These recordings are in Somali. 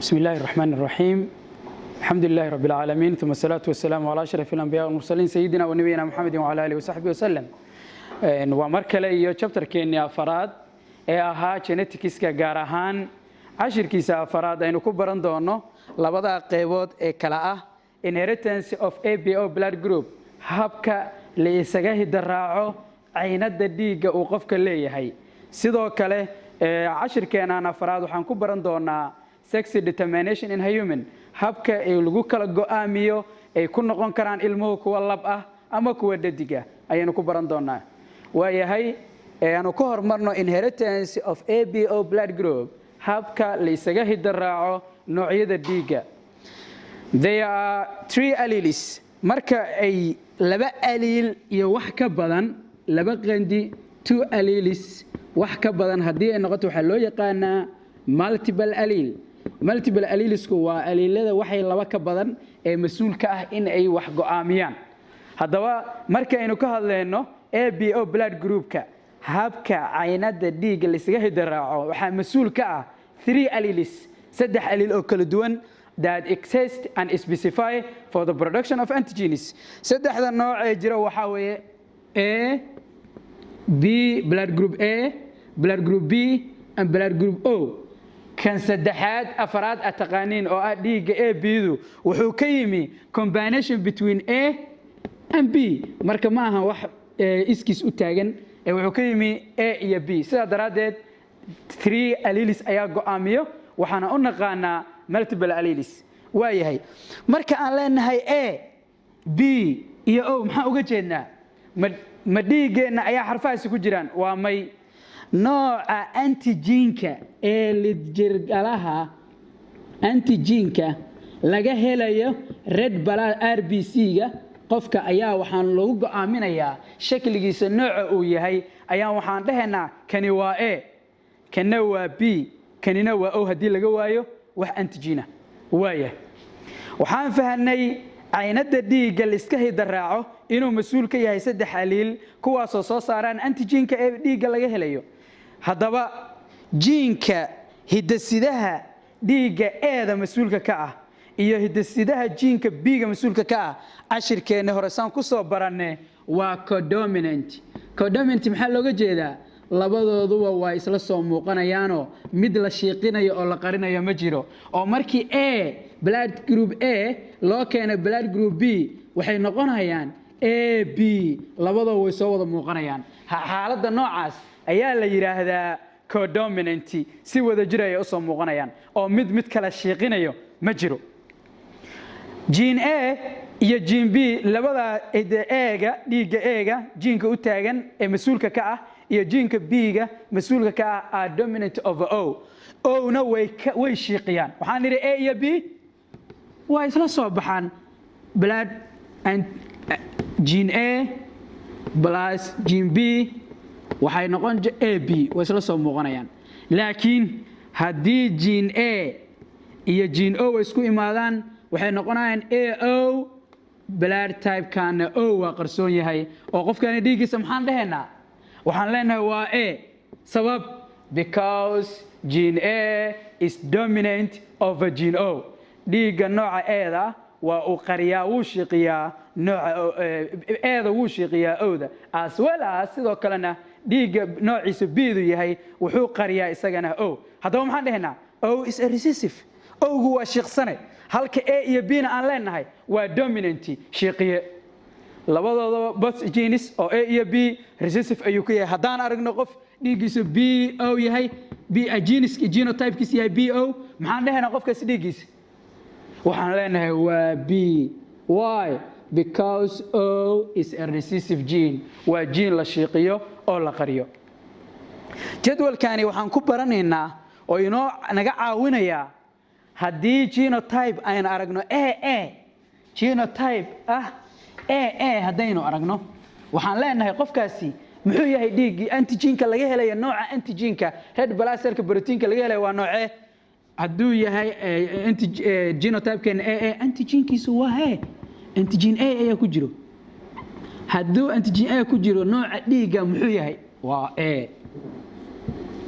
بسم الله الرحمن الرحيم. الحمد لله رب العالمين، ثم الصلاة والسلام على أشرف الأنبياء والمرسلين سيدنا ونبينا محمد وعلى آله وصحبه وسلم. ومركله iyo chapterkeeni afaraad ee ahaa genetics-ka gaar ahaan cashirkiisa afaraad aynu ku baran doono labada qaybood ee kala ah inheritance of ABO blood group, habka la isaga hidaraaco caynada dhiigga uu qofka leeyahay. sidoo kale cashirkeena afaraad waxaan ku baran doonaa sex determination in human, habka ay lagu kala go'aamiyo ay ku noqon karaan ilmuhu kuwa lab ah ama kuwa dhadiga ayaynu ku baran doonaa. waayahay aanu ku hormarno inheritance of ABO blood group, habka la isaga hidaraaco noocyada dhiigga. There are 3 alleles. marka ay laba allele iyo wax ka badan, laba qandi 2 alleles wax ka badan haddii ay noqoto waxa loo yaqaanaa multiple allele. multiple allelesku waa allelada waxay laba ka badan ee mas'uul ka ah in ay wax go'aamiyaan. haddaba marka aynu ka hadlayno ABO blood groupka, habka caynada dhiigga la isaga hidaraaco waxaa mas'uul ka ah 3 alleles, 3 allele oo kala duwan that exist and specify for the production of antigens. saddexda nooc ee jira waxa weeye A, B, blood group A, blood group B, and blood group O. kan saddexaad afraad ataqaaniin oo ah dhiigga AB-du wuxuu ka yimi combination between A and B. marka ma aha wax iskiis u taagan ee wuxuu ka yimi A iyo B. sidaa daraadeed 3 alleles ayaa go'aamiyo, waxaana u naqaanaa multiple alleles. waayahay marka aan leenahay A, B iyo O maxaa uga jeednaa? ma dhiiggeena ayaa xarfahaasi ku jiraan? waa may. nooca antigenka ee lidjirgalaha antigenka laga helayo red blood RBC-ga qofka ayaa waxaan lagu go'aaminayaa shakligiisa nooca uu yahay. ayaa waxaan dhahaynaa kani waa A, kana waa B, kanina waa O haddii laga waayo wax antigena. waaya waxaan fahanay caynada dhiigga la iska hidaraaco inuu mas'uul ka yahay 3 allele kuwaasoo soo saaraan antigenka ee dhiigga laga helayo. haddaba jiinka hidasidaha dhiigga eeda mas'uulka ka ah iyo hidasidaha jiinka B-ga mas'uulka ka ah cashirkeena hore saan ku soo baranay waa codominant. codominant maxaa looga jeedaa? labadooduba waa isla soo muuqanayaanoo mid la shiiqinayo oo la qarinayo ma jiro. oo markii A blood group A loo keenay blood group B waxay noqonayaan AB, labadoodu way soo wada muuqanayaan. xaaladda noocaas ayaa la yiraahdaa codominant, si wada jir ay u soo muuqanayaan oo mid kala shiiqinayo ma jiro. gene A iyo gene B labada A-ga dhiigga A-ga jiinka u taagan ee mas'uulka ka ah iyo jiinka B-ga mas'uulka ka ah are dominant over O. O-na way shiiqiyaan. waxaan nidhi A iyo B waa isla soo baxaan. blood and gene A plus gene B waxay noqon AB, way isla soo muuqanayaan. laakiin haddii gene A iyo gene O isku imaadaan waxay noqonayaan AO. blood type-kana O waa qarsoon yahay oo qofkani dhiiggiisa maxaan dhahaynaa? waxaan leenahay waa A. sabab because gene A is dominant over gene O. dhiigga nooca eeda waa uu qariyaa, wuu shiiqiyaa nooca eeda wuu shiiqiyaa Oda, as well as sidoo kalena dhiigga noociisa B-du yahay wuxuu qariyaa isagana O. haddaba maxaan dhahaynaa? O is a recessive. O-gu waa shiiqsane, halka A iyo B-na aan leenahay waa dominant, shiiqiye. labadoodaba both genes oo A iyo B recessive ayuu ka yahay. haddaan aragno qof dhiiggiisa BO yahay, genotype-kiisa yahay BO, maxaan dhahaynaa qofkaas dhiiggiisa? waxaan leenahay waa B. why? because O is a recessive gene. waa gene la shiiqiyo oo la qariyo. jadwalkani waxaan ku baranaynaa oo inoo naga caawinayaa haddii genotype aynu aragno AA, genotype ah AA haddaynu aragno waxaan leenahay qofkaasi muxuu yahay dhiiggii antigenka laga helayo. nooca antigenka red blood cell-ka proteinka laga helayo waa noocee? hadduu yahay genotype-keena AA, antigenkiisu waa he antigen A ayaa ku jiro. hadduu antigen A ku jiro nooca dhiigga muxuu yahay? waa A.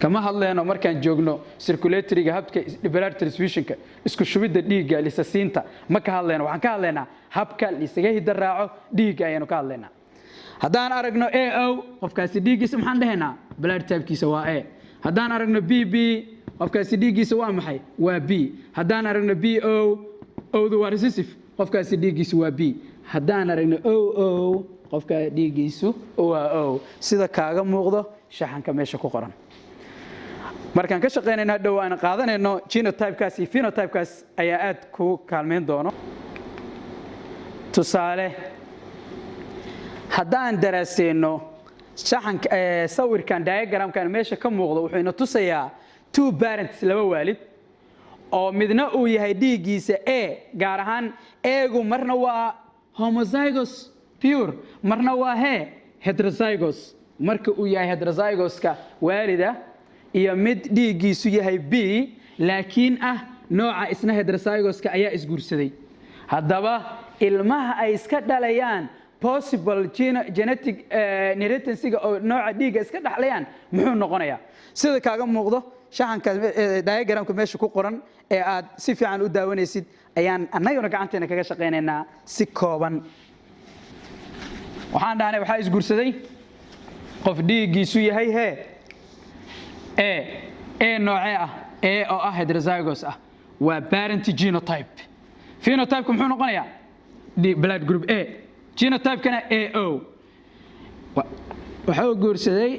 kama hadlayno markaan joogno circulatory-ga habka blood transfusion-ka isku shubidda dhiigga lisasiinta ma ka hadlayno waxaan ka hadlaynaa habka lisaga hidda raaco dhiigga ayaanu ka hadlaynaa haddaan aragno AO qofkaasi dhiiggiisa maxaan dhahaynaa blood type-kiisa waa A haddaan aragno BB qofkaasi dhiiggiisa waa maxay waa B haddaan aragno BO O'du waa recessive qofkaasi dhiiggiisa waa B haddaan aragno OO qofka dhiiggiisu waa O sida kaaga muuqdo shaxanka meesha ku qoran markaan ka shaqeynayna hadhow aan qaadanayno genotype-kaas iyo phenotype-kaas ayaa aad ku kaalmeyn doono tusaale haddaan daraaseyno shaxanka sawirkan diagramkan meesha ka muuqdo wuxuu ina tusayaa two parents laba waalid oo midna uu yahay dhiiggiisa A gaar ahaan eegu marna waa homozygous pure marna waa heterozygous marka uu yahay heterozygoska waalida iyo mid dhiiggiisu yahay B laakiin nooca isna heterozygoska ayaa isguursaday haddaba ilmaha ay iska dhalayaan possible genetic inheritance oo nooca dhiigga iska dhaxlayaan muxuu noqonayaa sida kaaga muuqdo shaxanka diagramka meesha ku qoran ee aad si fiican u daawanaysid ayaan annaguna gacanteena kaga shaqeynaynaa si kooban waxaan dhahnay waxa isguursaday qof dhiiggiisu yahay A noocee A oo heterozygous waa parent genotype phenotype muxuu noqonayaa blood group A genotype-kana AO waxa uu guursaday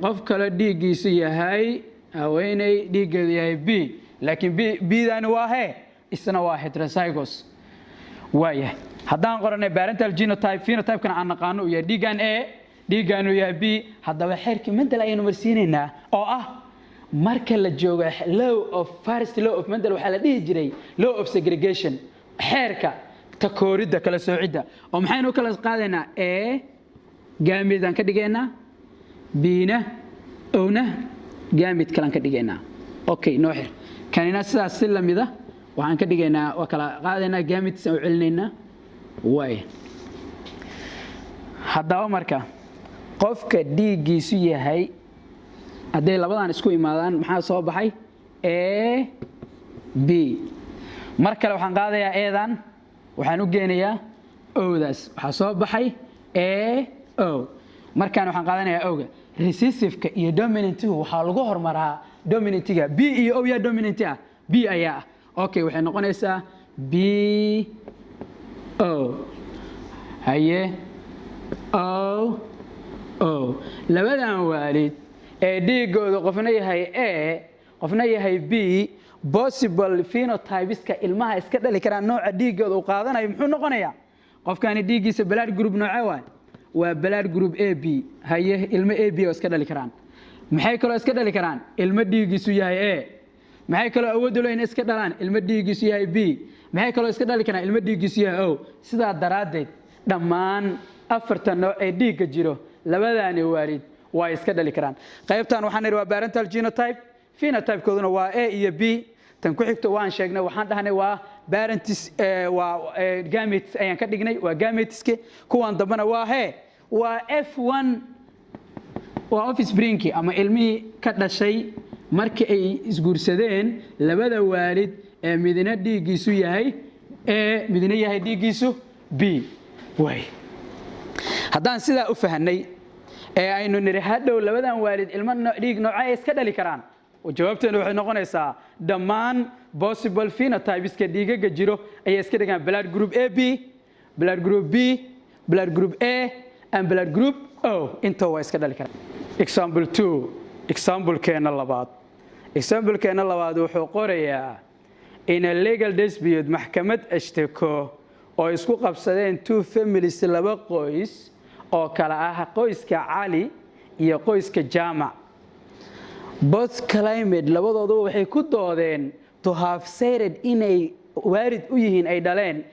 qof kale dhiiggiisu yahay haweeney dhiiggeedu yahay B laakiin B-dani waa isna waa heterozygous waayahay haddaan qoranay parental genotype phenotype-kana aan naqaano uu yahay dhiiggan A dhiiggaanu yahay B haddaba xeerkii Mendel ayaynu marsiinaynaa oo marka la joogo first law of Mendel waxaa la dhihi jiray law of segregation xeerka takooridda kala soocidda oo maxaynu kala qaadaynaa A gaamidaan ka dhigaynaa B-na O-na gaamid kalaan ka dhigaynaa okay noo xir kanina sidaas si lamida waxaan ka dhigaynaa waa kala qaadaynaa gaamidkiisa u celinaynaa waay haddaba marka qofka dhiiggiisu yahay hadday labadan isku imaadaan maxaa soo baxay A B mar kale waxaan qaadayaa eedan waxaan u geenayaa O-daas waxaa soo baxay A O markaan waxaan qaadanayaa O-ga recessive-ka iyo dominant-igu waxaa lagu hormaraa dominant-iga B iyo O yaa dominant B ayaa okay waxay noqonaysaa B O haye O labadan waalid ee dhiigooda qofna yahay A qofna yahay B possible phenotypeska ilmaha iska dhali karaan nooca dhiigooda uu qaadanayo muxuu noqonayaa qofkani dhiiggiisa blood group nooce waa blood group AB haye ilmo AB oo iska dhali karaan maxay kale iska dhali karaan ilmo dhiiggiisu yahay A maxay kale awood u leeyihiin iska dhalaan ilmo dhiiggiisu yahay B maxay kale iska dhali karaan ilmo dhiiggiisu yahay O sidaa daraadeed dhammaan afarta nooc ee dhiigga jiro labadaani waalid waa iska dhali karaan qaybtan waxaan niri waa parental genotype phenotype-kooduna waa A iyo B tan ku xigto waan sheegnay waxaan dhahnay waa parents waa gametes ayaan ka dhignay waa gameteske kuwan dambana waa waa F1 waa offspring ama ilmihii ka dhashay markii ay isguursadeen labada waalid ee midna dhiiggiisu yahay A midna yahay dhiiggiisu B way haddaan sidaa u fahanay aynu niri hadhow labadan waalid ilmo dhiig noocay iska dhali karaan jawaabteenu waxay noqonaysaa dhammaan possible phenotypeska dhiigaga jiro ayay iska dhigaan blood group AB blood group B blood group A and blood group O inta waa iska dhali karaan example 2 example-keena labaad wuxuu qorayaa in a legal dispute maxkamad ashtako oo isku qabsadeen two families laba qoys oo kala qoyska Cali iyo qoyska Jaamac both claimed labadoodu waxay ku doodeen to have said inay waarid u yihiin ay dhaleen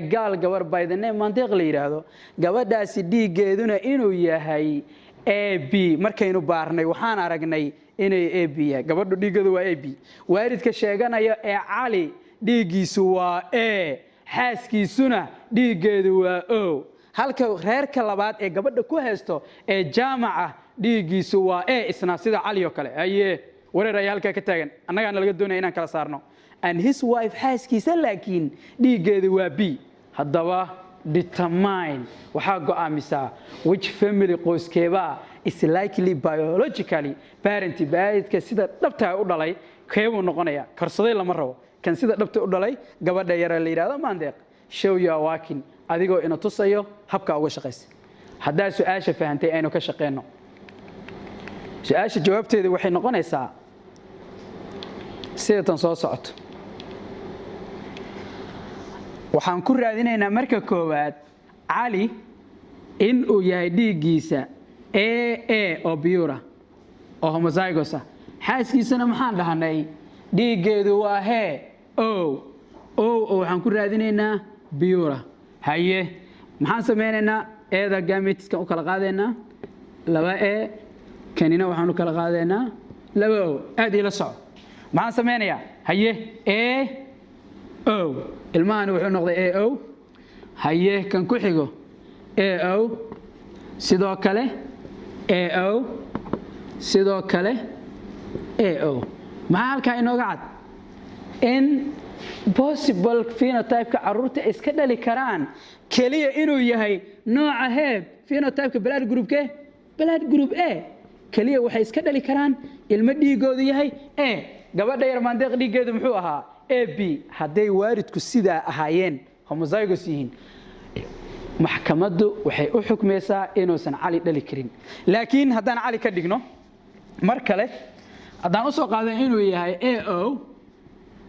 gaal gabar by the name mantiq la yiraahdo gabadhaasi dhiigeeduna inuu yahay AB markaynu baarnay waxaan aragnay inay AB yahay gabadhu dhiigeedu waa AB waaridka sheeganaya ee Cali dhiigiisu waa A xaaskiisuna dhiigeedu waa O halka reerka labaad ee gabadha ku haysto ee Jaamaca dhiiggiisu waa A isna sida cali oo kale haye wareer ay halka ka taagan annagaana laga doonaya inaan kala saarno and his wife xaaskiisa laakiin dhiiggeedu waa B haddaba determine waxaa go'aamisaa which family qoyskeeba is likely biologically parent sida dhabta u dhalay keebuu noqonaya karsaday lama rabo kan sida dhabta u dhalay gabadha yar la yiraahdo maandeeq show your working adigoo ina tusayo habka uga shaqeysay hadaa su'aasha fahantay aynu ka shaqeeyno su'aasha jawaabteedu waxay noqonaysaa sida tan soo socoto waxaan ku raadinaynaa marka koowaad cali in uu yahay dhiigiisa AA oo pure oo homozygous xaaskiisana maxaan dhahnay dhiigeedu waa he oo waxaan ku raadinaynaa pure haye maxaan sameynaynaa eeda gameteska u kala qaadeynaa 2A kanina waxaan u kala qaadeynaa 2O aad ila soco maxaan sameynayaa haye O ilmahan wuxuu noqday AO haye kan ku xigo AO sidoo kale AO sidoo kale AO maxaa halkaa inooga cad in possible phenotype-ka carruurta iska dhali karaan kaliya inuu yahay nooca heeb phenotype-ka blood group A kaliya waxay iska dhali karaan ilmo dhiigoodu yahay A gabadha yar maandeeq dhiigeedu muxuu ahaa AB hadday waalidku sidaa ahaayeen homozygous yihiin maxkamaddu waxay u xukmaysaa inuusan cali dhali karin laakiin haddaan cali ka dhigno mar kale haddaan u soo qaadan inuu yahay AO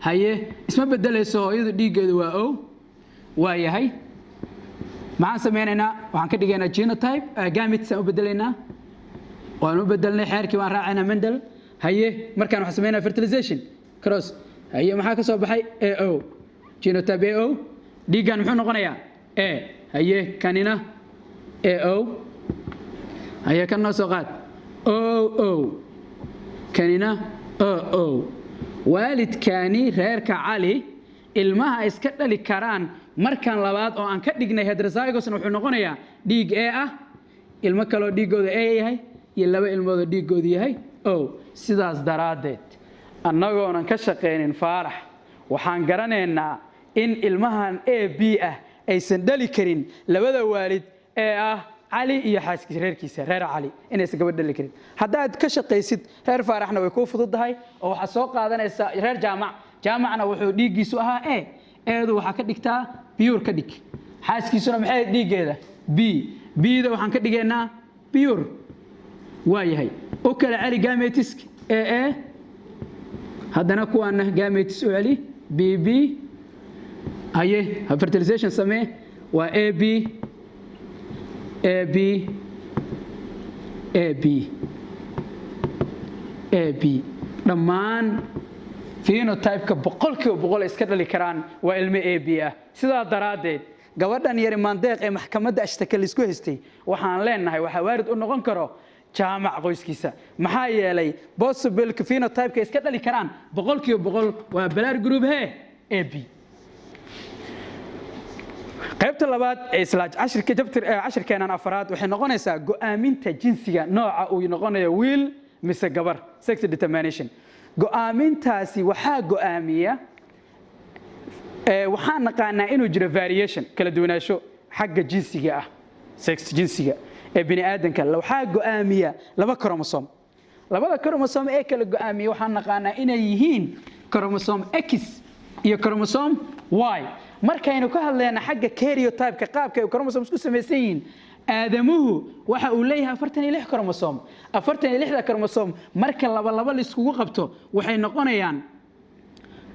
haye isma bedelayso hooyadu dhiigeedu waa O waa yahay maxaan sameynaynaa waxaan ka dhigaynaa genotype gametes aan u bedelaynaa waan u bedelnay xeerkii waan raacaynaa Mendel haye markaan waxaan sameynaynaa fertilization cross haye maxaa ka soo baxay AO genotype AO dhiigan muxuu noqonayaa A haye kanina AO haye kan noo soo qaad OO kanina OO waalidkaani reerka cali ilmaha iska dhali karaan markan labaad oo aan ka dhignay heterozygous wuxuu noqonayaa dhiig A ah ilmo kale oo dhiigooda A yahay iyo laba ilmood oo dhiigooda yahay O sidaas daraadeed annagoonan ka shaqeynin faarax waxaan garanaynaa in ilmahan AB ah aysan dhali karin labada waalid ee ah cali iyo xaaskiisa reerkiisa reer cali inaysan gabadh dhali karin haddaad ka shaqeysid reer faaraxna way ku fududahay oo waxa soo qaadanaysa reer jaamacna wuxuu dhiigiisu ahaa A eedu waxa ka dhigtaa pure ka dhig xaaskiisuna maxay dhiigeeda B da waxaan ka dhigaynaa pure waa yahay oo kala cali gametes AA haddana kuwaana gametes u celi BB haye fertilization samee waa AB dhammaan phenotype-ka boqolkiiba boqol iska dhali karaan waa ilmo AB ah sidaa daraadeed gabadhan yar maandeeq ee maxkamadda ashtaka la isku haystay waxaan leenahay waxa waarid u noqon karo jaamac qoyskiisa maxaa yeelay possible phenotype-ka iska dhali karaan boqolkiiba boqol waa blood group he AB qaybta labaad ee isla cashirkeenan afraad waxay noqonaysaa go'aaminta jinsiga nooca uu noqonayo wiil mise gabar sex determination go'aamintaasi waxaa go'aamiya waxaan naqaanaa inuu jiro variation kala duwanaansho xagga jinsiga ah sex jinsiga ee bini aadanka waxaa go'aamiya laba chromosome labada chromosome ee kala go'aamiya waxaan naqaanaa inay yihiin chromosome X iyo chromosome Y markaynu ka hadlayna xagga karyotype-ka qaabka ay chromosomes ku samaysan yihiin aadamuhu waxa uu leeyahay 46 chromosome 46 chromosome marka laba la iskugu qabto waxay noqonayaan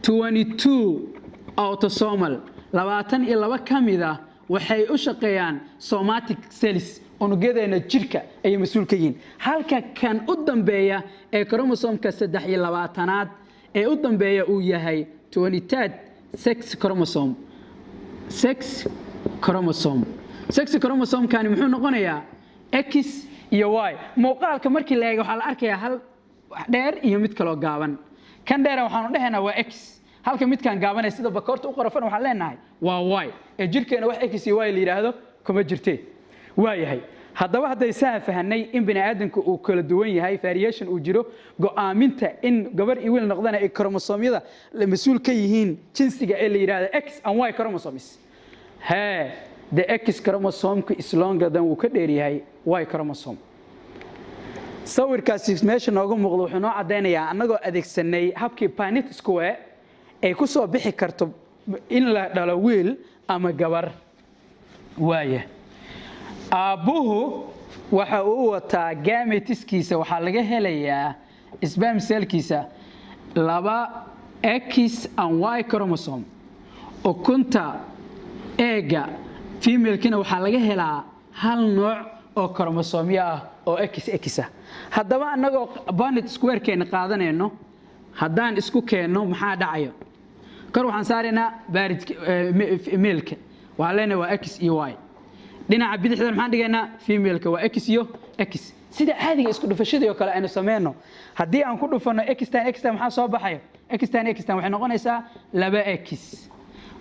22 autosomal 22 kamida waxay u shaqeeyaan somatic cells unugyada jirka ay mas'uul ka yihiin halka kan u dambeeya ee chromosome-ka 23aad ee u dambeeya uu yahay 23 sex chromosome sex chromosome kan muxuu noqonayaa X iyo Y muuqaalka markii la eego waxa la arkayaa hal dheer iyo mid kale oo gaaban kan dheer waxaan u dhahaynaa waa X halka midkan gaabanay sida bakoorta u qorafan waxaan leenahay waa Y ee jirkeena wax X iyo Y la yiraahdo kuma jirtee waa yahay haddaba hadday saan fahanay in bini aadamku uu kala duwan yahay variation uu jiro go'aaminta in gabar iyo wiil noqdana ay kromosoomyada la mas'uul ka yihiin jinsiga ee la yiraahdo X and Y chromosomes the X chromosome is longer than uu ka dheer yahay Y chromosome sawirkaasi meesha nooga muuqdo wuxuu noo cadeynayaa anagoo adeegsanay habkii Punnett square ay ku soo bixi karto in la dhalo wiil ama gabar waaye aabuhu waxa uu wataa gameteskiisa waxa laga helayaa sperm cellkiisa 2 X and Y chromosome ukunta eega female-kina waxa laga helaa hal nooc oo chromosome ah oo XX ah haddaba anagoo Punnett square-keena qaadanayno haddaan isku keenno maxaa dhacayo kor waxaan saaraynaa baarid male-ka waxa leenahay waa X iyo Y dhinaca bidixda maxaan dhigaynaa female-ka waa X iyo X sida caadiga isku dhufashadii oo kale aynu sameeyno haddii aan ku dhufano X tan maxaa soo baxayo X tan waxay noqonaysaa 2X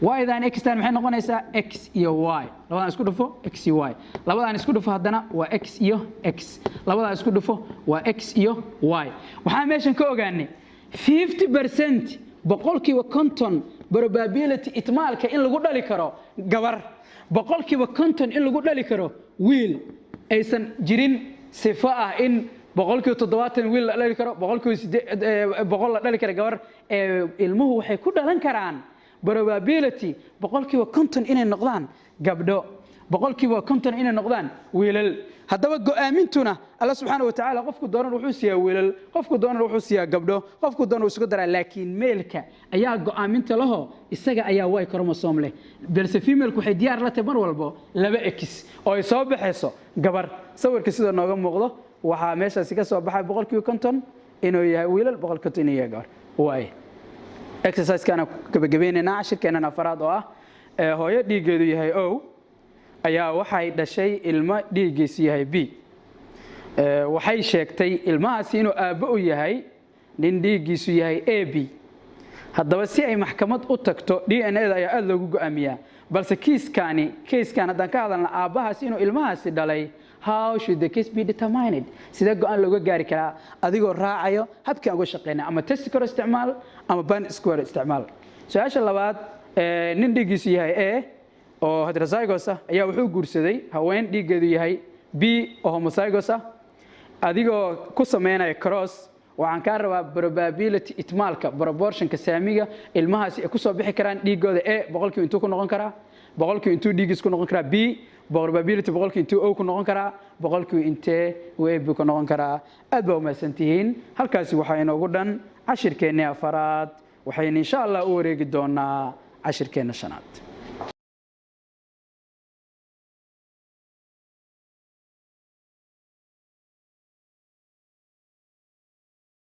Y dan X tan maxay noqonaysaa X iyo Y labadaan isku dhufo X iyo Y labadaan isku dhufo haddana waa X iyo X labadaan isku dhufo waa X iyo Y waxaan meeshan ka ogaanay 50% boqolkiiba 50 probability itmaalka in lagu dhali karo gabar boqolkiiba 50 in lagu dhali karo wiil aysan jirin sifo ah in boqolkiiba 70 wiil la dhali karo boqolkiiba 100 la dhali karo gabar ilmuhu waxay ku dhalan karaan probability boqolkiiba 50 inay noqdaan gabdho boqolkiiba 50 inay noqdaan wiilal haddaba go'aamintuna Allah subhanahu wa ta'ala qofku dooran wuxuu siiyaa wiilal qofku dooran wuxuu siiyaa gabdho qofku dooran uu isku daraa laakiin male-ka ayaa go'aaminta laho isaga ayaa Y chromosome leh balse female-ku waxay diyaar la tahay mar walba 2X oo ay soo baxayso gabar sawirka sida nooga muuqdo waxa meeshaasi ka soo baxay boqolkiiba 50 inuu yahay wiilal boqolkiiba 50 inuu yahay gabar way exercise kana gabagabeynayna cashirkeena afraad oo ah hooyo dhiigeedu yahay O ayaa waxay dhashay ilmo dhiigiisu yahay B waxay sheegtay ilmahaasi inuu aabbo u yahay nin dhiigiisu yahay AB haddaba si ay maxkamad u tagto DNA-da ayaa aad loogu go'aamiyaa balse kiiskan haddaan ka hadalna aabbahaasi inuu ilmahaasi dhalay how should the case be determined sida go'aan looga gaari karaa adigoo raacayo habkii aan uga shaqeynaa ama testicle isticmaal ama Punnett square isticmaal su'aasha labaad nin dhiigiisu yahay A oo heterozygous ah ayaa wuxuu guursaday haween dhiigeedu yahay B oo homozygous ah adigoo ku sameynaya cross waxaan ka rabaa probability itmaalka proportionka saamiga ilmahaasi ay ku soo bixi karaan dhiigooda A boqolkiiba intuu ku noqon karaa boqolkiiba intuu dhiigis ku noqon karaa B probability boqolkiiba intuu O ku noqon karaa boqolkiiba intee AB ku noqon karaa aad baa umahadsantihiin halkaasi waxaa inoogu dhan cashirkeennii afraad waxaynu insha Allah u wareegi doonaa cashirkeenna shanaad